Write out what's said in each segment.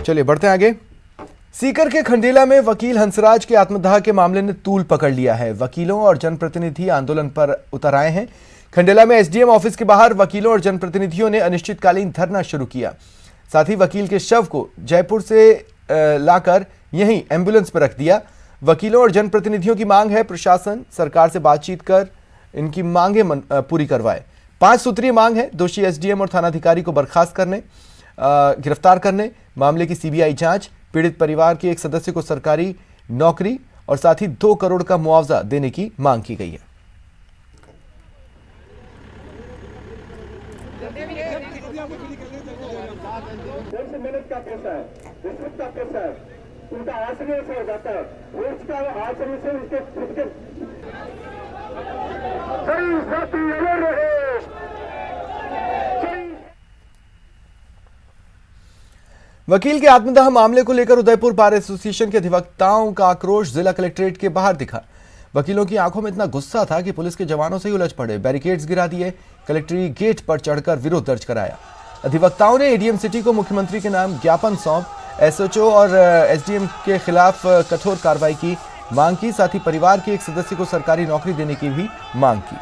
चलिए बढ़ते हैं आगे। सीकर के खंडेला में वकील हंसराज के आत्मदाह के मामले ने तूल पकड़ लिया है। वकीलों और जनप्रतिनिधि आंदोलन पर उतर आए हैं। खंडेला में एसडीएम ऑफिस के बाहर वकीलों और जनप्रतिनिधियों ने अनिश्चितकालीन धरना शुरू किया। साथ ही वकील के शव को जयपुर से लाकर यहीं एम्बुलेंस पर रख दिया। वकीलों और जनप्रतिनिधियों की मांग है प्रशासन सरकार से बातचीत कर इनकी मांगे पूरी करवाए। 5 सूत्रीय मांग है, दोषी एसडीएम और थानाधिकारी को बर्खास्त करने, गिरफ्तार करने, मामले की सीबीआई जांच, पीड़ित परिवार के एक सदस्य को सरकारी नौकरी और साथ ही 2 करोड़ का मुआवजा देने की मांग की गई है। मेहनत का पैसा है, रिश्वत का पैसा है, उनका आश्रय से हो जाता है, उसका आश्रय से उसके वकील के आत्मदाह मामले को लेकर उदयपुर बार एसोसिएशन के अधिवक्ताओं का आक्रोश जिला कलेक्ट्रेट के बाहर दिखा। वकीलों की आंखों में इतना गुस्सा था कि पुलिस के जवानों से ही उलझ पड़े, बैरिकेड्स गिरा दिए, कलेक्ट्रेट गेट पर चढ़कर विरोध दर्ज कराया। अधिवक्ताओं ने एडीएम सिटी को मुख्यमंत्री के नाम ज्ञापन सौंप एसएचओ और एसडीएम के खिलाफ कठोर कार्रवाई की मांग की। साथ ही परिवार के एक सदस्य को सरकारी नौकरी देने की भी मांग की।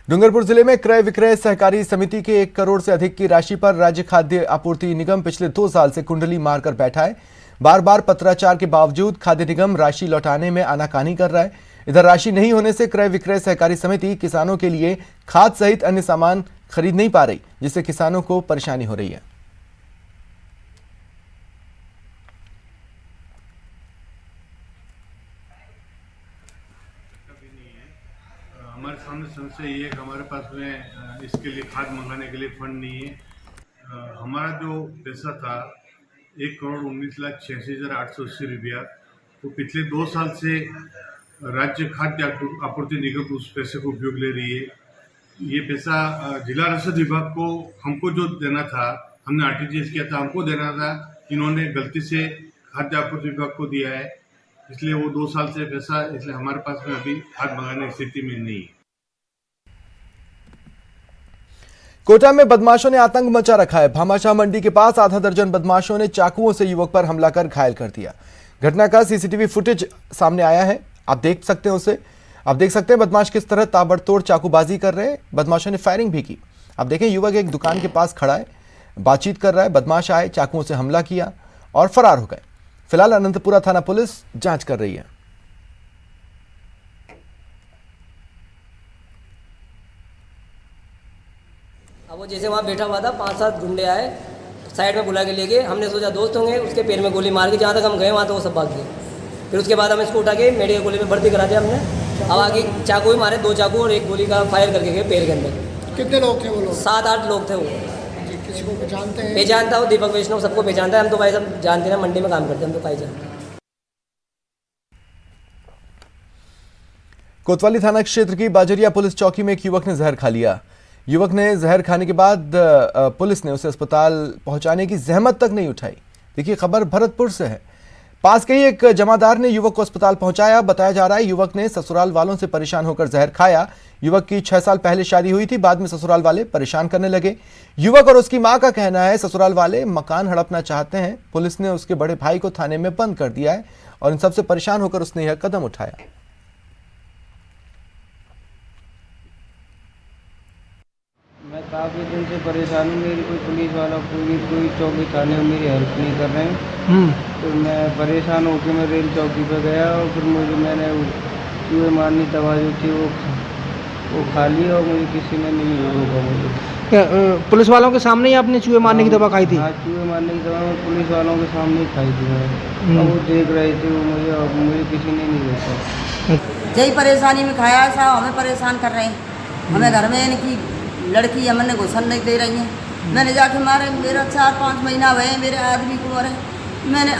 डूंगरपुर जिले में क्रय विक्रय सहकारी समिति के 1 करोड़ से अधिक की राशि पर राज्य खाद्य आपूर्ति निगम पिछले 2 साल से कुंडली मारकर बैठा है। बार बार पत्राचार के बावजूद खाद्य निगम राशि लौटाने में आनाकानी कर रहा है। इधर राशि नहीं होने से क्रय विक्रय सहकारी समिति किसानों के लिए खाद सहित अन्य सामान खरीद नहीं पा रही, जिससे किसानों को परेशानी हो रही है। हमारे सामने समस्या ये है कि हमारे पास में इसके लिए खाद मंगाने के लिए फंड नहीं है। हमारा जो पैसा था 1,19,86,880 रुपया, तो पिछले 2 साल से राज्य खाद्य आपूर्ति निगम उस पैसे को उपयोग ले रही है। ये पैसा जिला रसद विभाग को हमको जो देना था, हमने आरटीजीएस किया था, हमको देना था, इन्होंने गलती से खाद्य आपूर्ति विभाग को दिया है। इसलिए वो 2 साल से पैसा, इसलिए हमारे पास में अभी खाद मंगाने की स्थिति में नहीं है। कोटा में बदमाशों ने आतंक मचा रखा है। भामाशाह मंडी के पास आधा दर्जन बदमाशों ने चाकुओं से युवक पर हमला कर घायल कर दिया। घटना का सीसीटीवी फुटेज सामने आया है, आप देख सकते हैं उसे। आप देख सकते हैं बदमाश किस तरह ताबड़तोड़ चाकूबाजी कर रहे हैं। बदमाशों ने फायरिंग भी की। आप देखें, युवक एक दुकान के पास खड़ा है, बातचीत कर रहा है। बदमाश आए, चाकुओं से हमला किया और फरार हो गए। फिलहाल अनंतपुरा थाना पुलिस जांच कर रही है। अब वो जैसे वहाँ बैठा हुआ था, 5-7 गुंडे आए, साइड में बुला के ले गए। हमने सोचा दोस्त होंगे, उसके पैर में गोली मार के जहाँ तक हम गए वहाँ तो वो सब भाग गए। फिर उसके बाद हम इसको उठा के मेडिकल कॉलेज में भर्ती करा दिया हमने। अब आगे चाकू ही मारे, 2 चाकू और 1 गोली का फायर करके गए पैर के अंदर। कितने लोग थे वो लोग? 7-8 लोग थे वो। किसी को पहचानते हैं? पहचानता हो, दीपक वैष्णव सबको पहचानता है। हम तो भाई सब जानते हैं, मंडी में काम करते हैं, हम तो भाई जानते हैं। कोतवाली थाना क्षेत्र की बाजरिया पुलिस चौकी में एक युवक ने जहर खा लिया। युवक ने जहर खाने के बाद पुलिस ने उसे अस्पताल पहुंचाने की जहमत तक नहीं उठाई। देखिए, खबर भरतपुर से है। पास के ही एक जमादार ने युवक को अस्पताल पहुंचाया। बताया जा रहा है युवक ने ससुराल वालों से परेशान होकर जहर खाया। युवक की 6 साल पहले शादी हुई थी, बाद में ससुराल वाले परेशान करने लगे। युवक और उसकी मां का कहना है ससुराल वाले मकान हड़पना चाहते हैं। पुलिस ने उसके बड़े भाई को थाने में बंद कर दिया है और इन सबसे परेशान होकर उसने यह कदम उठाया। मैं काफ़ी दिन से परेशान हूँ। मेरी कोई पुलिस वाला कोई चौकी थाने में मेरी हेल्प नहीं कर रहे हैं। तो मैं परेशान होकर मैं रेल चौकी पर गया और फिर मैंने चूहे मारनी दवा जो थी वो खा ली और मुझे किसी ने नहीं रोका। मुझे पुलिस वालों के सामने ही आपने चूहे मारने की दवा खाई थी? हाँ, चूहे मारने की दवा मैं पुलिस वालों के सामने ही खाई थी मैंने। और वो देख रहे थे, वो मुझे किसी ने नहीं रोका। यही परेशानी में खाया है साहब, हमें परेशान कर रहे हैं। हमें घर में इनकी लड़की हमने घुसन नहीं दे रही है। मैंने जाके मारे, मेरा 4-5 महीना हुए, मेरे आदमी को मारे। मैंने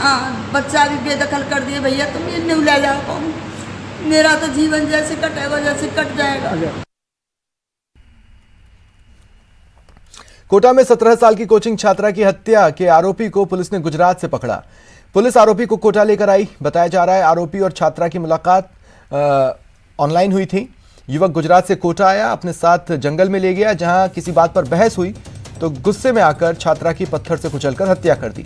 बच्चा भी बेदखल कर दिए। भैया तुम ये नहीं ले जाओ, मेरा तो जीवन जैसे कटेगा जैसे कट जाएगा। कोटा में 17 साल की कोचिंग छात्रा की हत्या के आरोपी को पुलिस ने गुजरात से पकड़ा। पुलिस आरोपी को कोटा लेकर आई। बताया जा रहा है आरोपी और छात्रा की मुलाकात ऑनलाइन हुई थी। युवक गुजरात से कोटा आया, अपने साथ जंगल में ले गया, जहां किसी बात पर बहस हुई तो गुस्से में आकर छात्रा की पत्थर से कुचलकर हत्या कर दी।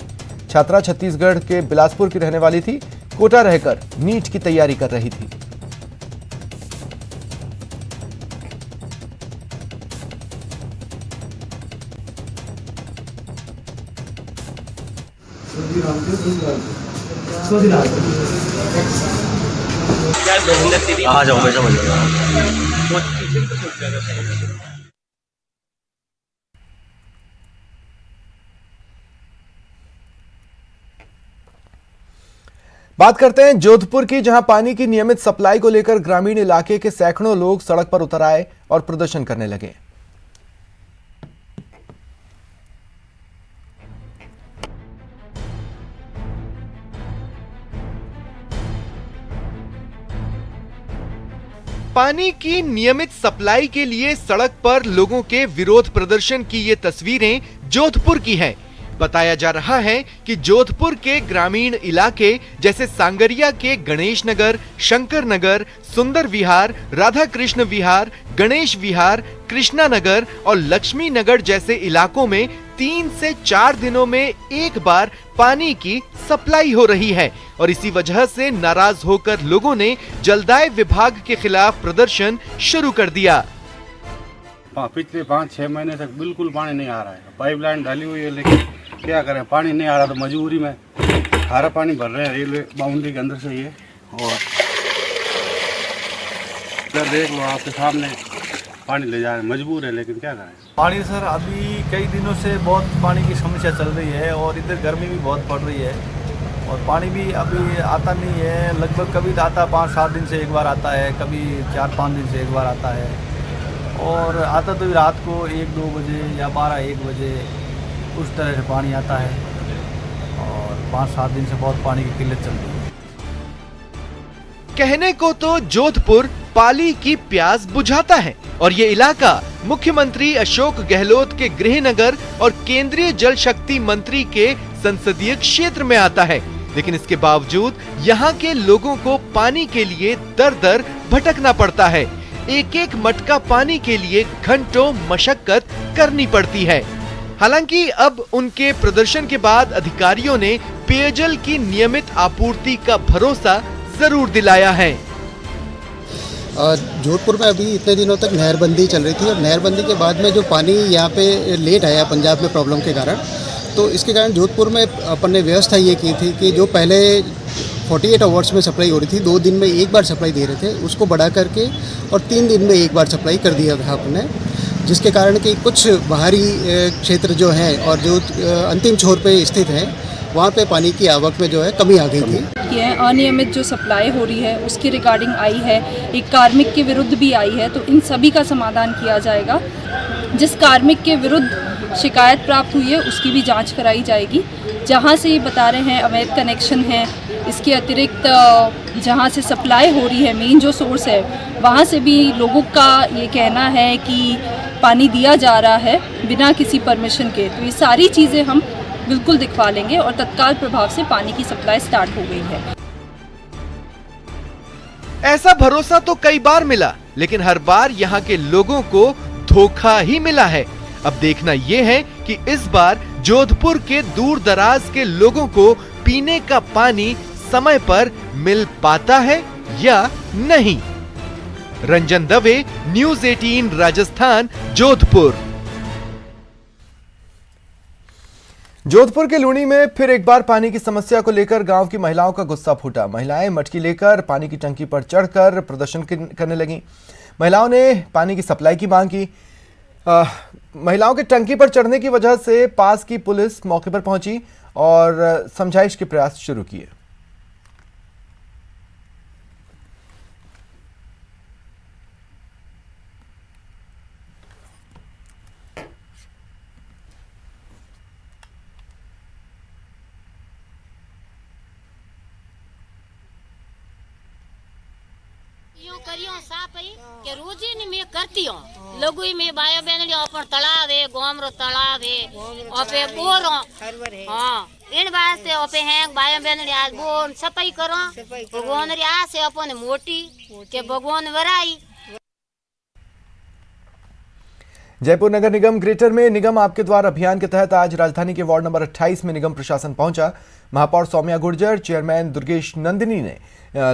छात्रा छत्तीसगढ़ के बिलासपुर की रहने वाली थी। कोटा रहकर नीट की तैयारी कर रही थी। आ जाओ, मैं समझ गया। बात करते हैं जोधपुर की, जहां पानी की नियमित सप्लाई को लेकर ग्रामीण इलाके के सैकड़ों लोग सड़क पर उतर आए और प्रदर्शन करने लगे। पानी की नियमित सप्लाई के लिए सड़क पर लोगों के विरोध प्रदर्शन की ये तस्वीरें जोधपुर की हैं। बताया जा रहा है कि जोधपुर के ग्रामीण इलाके जैसे सांगरिया के गणेश नगर, शंकर नगर, सुंदर विहार, राधा कृष्ण विहार, गणेश विहार, कृष्णा नगर और लक्ष्मी नगर जैसे इलाकों में 3 से 4 दिनों में एक बार पानी की सप्लाई हो रही है और इसी वजह से नाराज होकर लोगों ने जलदाय विभाग के खिलाफ प्रदर्शन शुरू कर दिया। पिछले 5-6 महीने तक बिल्कुल पानी नहीं आ रहा है। पाइपलाइन डाली हुई है, लेकिन क्या करें, पानी नहीं आ रहा तो मजबूरी में खारा पानी भर रहे हैं रेलवे बाउंड्री के अंदर से ये। और सर देख लो आपके सामने पानी ले जा रहे हैं, मजबूर है, लेकिन क्या करें। पानी सर अभी कई दिनों से बहुत पानी की समस्या चल रही है और इधर गर्मी भी बहुत पड़ रही है और पानी भी अभी आता नहीं है। लगभग कभी आता 5-7 दिन से एक बार आता है, कभी 4-5 दिन से एक बार आता है और आता तो रात को 1-2 बजे या 12-1 बजे उस तरह से पानी आता है और 5-7 दिन से बहुत पानी की किल्लत चल रही है। कहने को तो जोधपुर पाली की प्यास बुझाता है और ये इलाका मुख्यमंत्री अशोक गहलोत के गृहनगर और केंद्रीय जल शक्ति मंत्री के संसदीय क्षेत्र में आता है, लेकिन इसके बावजूद यहाँ के लोगों को पानी के लिए दर दर भटकना पड़ता है। एक एक मटका पानी के लिए घंटों मशक्कत करनी पड़ती है। हालांकि अब उनके प्रदर्शन के बाद अधिकारियों ने पेयजल की नियमित आपूर्ति का भरोसा जरूर दिलाया है। जोधपुर में अभी इतने दिनों तक नहरबंदी चल रही थी और नहरबंदी के बाद में जो पानी यहाँ पे लेट आया पंजाब में प्रॉब्लम के कारण, तो इसके कारण जोधपुर में अपन ने व्यवस्था ये की थी कि जो पहले 48 आवर्स में सप्लाई हो रही थी, 2 दिन में एक बार सप्लाई दे रहे थे, उसको बढ़ा करके और 3 दिन में एक बार सप्लाई कर दिया था अपने, जिसके कारण कि कुछ बाहरी क्षेत्र जो हैं और जो अंतिम छोर पे स्थित हैं वहाँ पे पानी की आवक में जो है कमी आ गई थी। अनियमित जो सप्लाई हो रही है उसकी रिगार्डिंग आई है, एक कार्मिक के विरुद्ध भी आई है, तो इन सभी का समाधान किया जाएगा। जिस कार्मिक के विरुद्ध शिकायत प्राप्त हुई है उसकी भी जांच कराई जाएगी। जहां से ये बता रहे हैं अवैध कनेक्शन है, इसके अतिरिक्त जहां से सप्लाई हो रही है मेन जो सोर्स है वहां से भी लोगों का ये कहना है कि पानी दिया जा रहा है बिना किसी परमिशन के, तो ये सारी चीज़ें हम बिल्कुल दिखवा लेंगे और तत्काल प्रभाव से पानी की सप्लाई स्टार्ट हो गई है। ऐसा भरोसा तो कई बार मिला, लेकिन हर बार यहाँ के लोगों को धोखा ही मिला है। अब देखना यह है कि इस बार जोधपुर के दूर दराज के लोगों को पीने का पानी समय पर मिल पाता है या नहीं। रंजन दवे, न्यूज़ 18 राजस्थान, जोधपुर। जोधपुर के लूणी में फिर एक बार पानी की समस्या को लेकर गांव की महिलाओं का गुस्सा फूटा। महिलाएं मटकी लेकर पानी की टंकी पर चढ़कर प्रदर्शन करने लगीं। महिलाओं ने पानी की सप्लाई की मांग की। महिलाओं के टंकी पर चढ़ने की वजह से पास की पुलिस मौके पर पहुंची और समझाइश के प्रयास शुरू किए। करियो साफ है कि रोजी नहीं मैं करती हूँ लगुई में बाया बेनड़ी अपन तालाब है, गोमरो तालाब है, ओपे बोरो हां इन वास्ते ओपे हैं बाया बेनड़ी आज बोन सफाई करो भगवान री आस है अपन मोटी के भगवान वराई। जयपुर नगर निगम ग्रेटर में निगम आपके द्वार अभियान के तहत आज राजधानी के वार्ड नंबर 28 में निगम प्रशासन पहुंचा। महापौर सौम्या गुर्जर, चेयरमैन दुर्गेश नंदिनी ने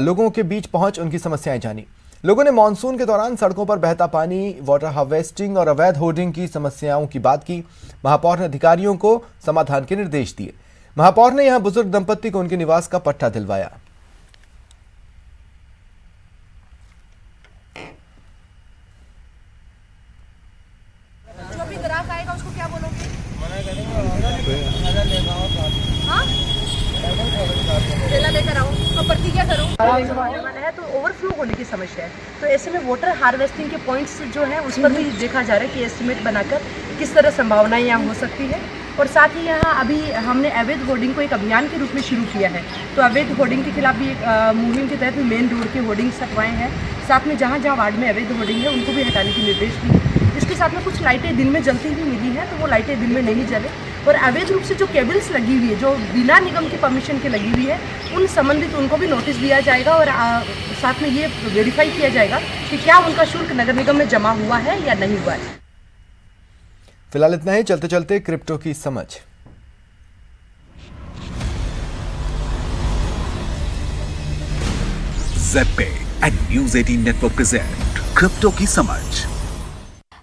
लोगों के बीच पहुंच उनकी समस्याएं जानी। लोगों ने मानसून के दौरान सड़कों पर बहता पानी, वाटर हार्वेस्टिंग और अवैध होर्डिंग की समस्याओं की बात की। महापौर ने अधिकारियों को समाधान के निर्देश दिए। महापौर ने यहां बुजुर्ग दंपत्ति को उनके निवास का पट्टा दिलवाया। जो भी ग्राहक आएगा उसको क्या बोलोगे? केला लेकर आओ और प्रतिज्ञा करो। है तो ओवरफ्लो होने की समस्या है, तो ऐसे में वाटर हार्वेस्टिंग के पॉइंट्स जो है उस पर भी देखा जा रहा है कि एस्टिमेट बनाकर किस तरह संभावनाएं यहाँ हो सकती है। और साथ ही यहाँ अभी हमने अवैध होर्डिंग को एक अभियान के रूप में शुरू किया है, तो अवैध होर्डिंग के खिलाफ भी एक मुहिम के तहत मेन रोड के होर्डिंग्स हटवाए हैं। साथ में जहाँ जहाँ वार्ड में अवैध होर्डिंग है उनको भी हटाने के निर्देश दिए। इसके साथ में कुछ लाइटें दिन में जलती हुई मिली हैं, तो वो लाइटें दिन में नहीं जले। और अवैध रूप से जो केबल्स लगी हुई है, जो बिना निगम की परमिशन के लगी हुई है, उन संबंधित उनको भी नोटिस दिया जाएगा और साथ में ये वेरीफाई किया जाएगा कि क्या उनका शुल्क नगर निगम में जमा हुआ है या नहीं हुआ है। फिलहाल इतना ही। चलते चलते क्रिप्टो की समझ। ZebPay and News 18 network present crypto की समझ।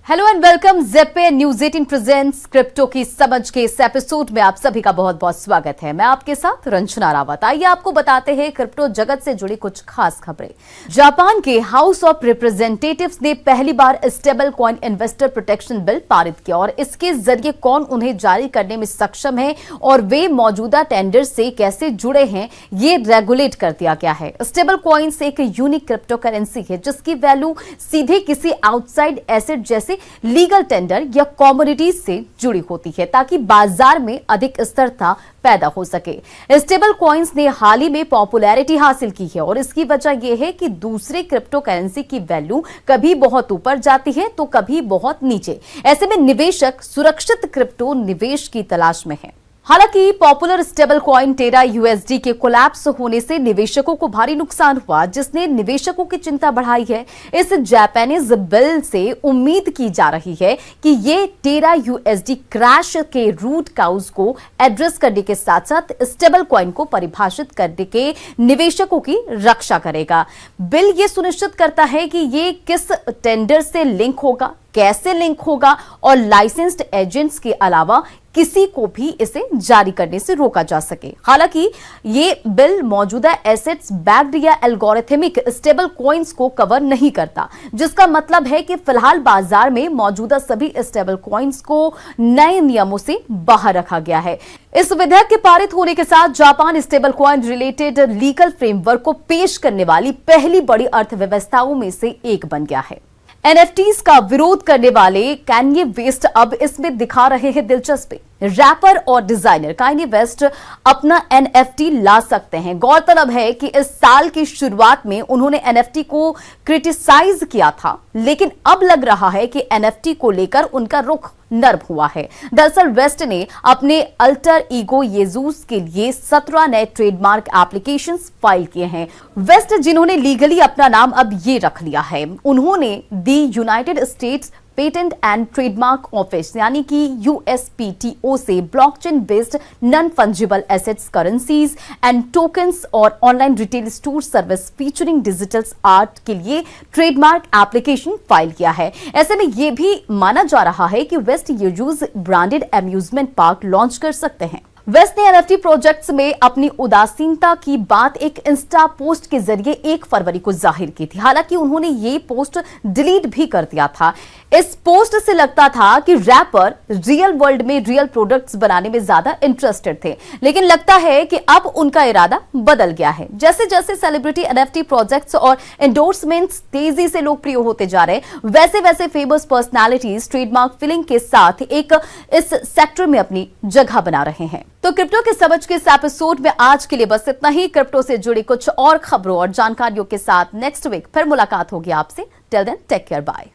Hello and welcome. ZebPay News 18 presents crypto की समझ के इस एपिसोड में आप सभी का बहुत बहुत स्वागत है। मैं आपके साथ रंजना रावत। आइए आपको बताते हैं क्रिप्टो जगत से जुड़ी कुछ खास खबरें। जापान के हाउस ऑफ रिप्रेजेंटेटिव्स ने पहली बार stable coin investor protection bill पारित किया और इसके जरिए कौन उन्हें जारी करने में सक्षम है और वे मौजूदा टेंडर से कैसे जुड़े हैं, ये रेगुलेट कर दिया गया है। स्टेबल कॉइन्स एक यूनिक क्रिप्टो करेंसी है जिसकी वैल्यू सीधे किसी आउटसाइड एसेट जैसे लीगल टेंडर या कमोडिटीज से जुड़ी होती है ताकि बाजार में अधिक स्थिरता पैदा हो सके। स्टेबल कॉइन्स ने हाल ही में पॉपुलैरिटी हासिल की है और इसकी वजह यह है कि दूसरे क्रिप्टो करेंसी की वैल्यू कभी बहुत ऊपर जाती है तो कभी बहुत नीचे। ऐसे में निवेशक सुरक्षित क्रिप्टो निवेश की तलाश में है। हालांकि popular stable coin Terra USD के कोलैप्स होने से निवेशकों को भारी नुकसान हुआ, जिसने निवेशकों की चिंता बढ़ाई है। इस जापानीज बिल से उम्मीद की जा रही है कि ये टेरा यूएसडी क्रैश के रूट काउज को एड्रेस करने के साथ साथ स्टेबल कॉइन को परिभाषित करने के निवेशकों की रक्षा करेगा। बिल ये सुनिश्चित करता है कि ये किस टेंडर से लिंक होगा, कैसे लिंक होगा और लाइसेंस्ड एजेंट्स के अलावा किसी को भी इसे जारी करने से रोका जा सके। हालांकि ये बिल मौजूदा एसेट्स बैक्ड या एल्गोरिथमिक स्टेबल कॉइन्स को कवर नहीं करता, जिसका मतलब है कि फिलहाल बाजार में मौजूदा सभी स्टेबल कॉइन्स को नए नियमों से बाहर रखा गया है। इस विधेयक के पारित होने के साथ Japan stable coin related legal framework को पेश करने वाली पहली बड़ी अर्थव्यवस्थाओं में से एक बन गया है। एनएफटीज का विरोध करने वाले कैन्ये वेस्ट अब इसमें दिखा रहे हैं दिलचस्पी। रैपर और डिजाइनर कैन्ये वेस्ट अपना एनएफटी ला सकते हैं। गौरतलब है कि इस साल की शुरुआत में उन्होंने एनएफटी को क्रिटिसाइज किया था, लेकिन अब लग रहा है कि एनएफटी को लेकर उनका रुख नर्म हुआ है। दरअसल वेस्ट ने अपने अल्टर ईगो येजूस के लिए 17 नए ट्रेडमार्क एप्लीकेशंस फाइल किए हैं। वेस्ट, जिन्होंने लीगली अपना नाम अब ये रख लिया है, उन्होंने the United States Patent and Trademark Office यानी कि यूएसपीटीओ से blockchain based non fungible assets, currencies and tokens और online retail store service featuring digital art के लिए ट्रेडमार्क एप्लीकेशन फाइल किया है। ऐसे में यह भी माना जा रहा है कि West Yeezus branded amusement park launch कर सकते हैं। वेस्ट ने एनएफटी प्रोजेक्ट्स में अपनी उदासीनता की बात एक इंस्टा पोस्ट के जरिए 1 फरवरी को जाहिर की थी। हालांकि उन्होंने ये पोस्ट डिलीट भी कर दिया था। इस पोस्ट से लगता था कि रैपर रियल वर्ल्ड में रियल प्रोडक्ट्स बनाने में ज्यादा इंटरेस्टेड थे, लेकिन लगता है कि अब उनका इरादा बदल गया है। जैसे जैसे सेलिब्रिटी एनएफटी प्रोजेक्ट्स और एंडोर्समेंट्स तेजी से लोकप्रिय होते जा रहे, वैसे वैसे फेमस पर्सनालिटीज ट्रेडमार्क फिलिंग के साथ इस सेक्टर में अपनी जगह बना रहे हैं। तो क्रिप्टो के समझ के इस एपिसोड में आज के लिए बस इतना ही। क्रिप्टो से जुड़ी कुछ और खबरों और जानकारियों के साथ नेक्स्ट वीक फिर मुलाकात होगी आपसे। Till then take care, bye.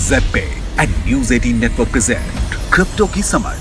ZebPay and News 18 network present crypto की समझ।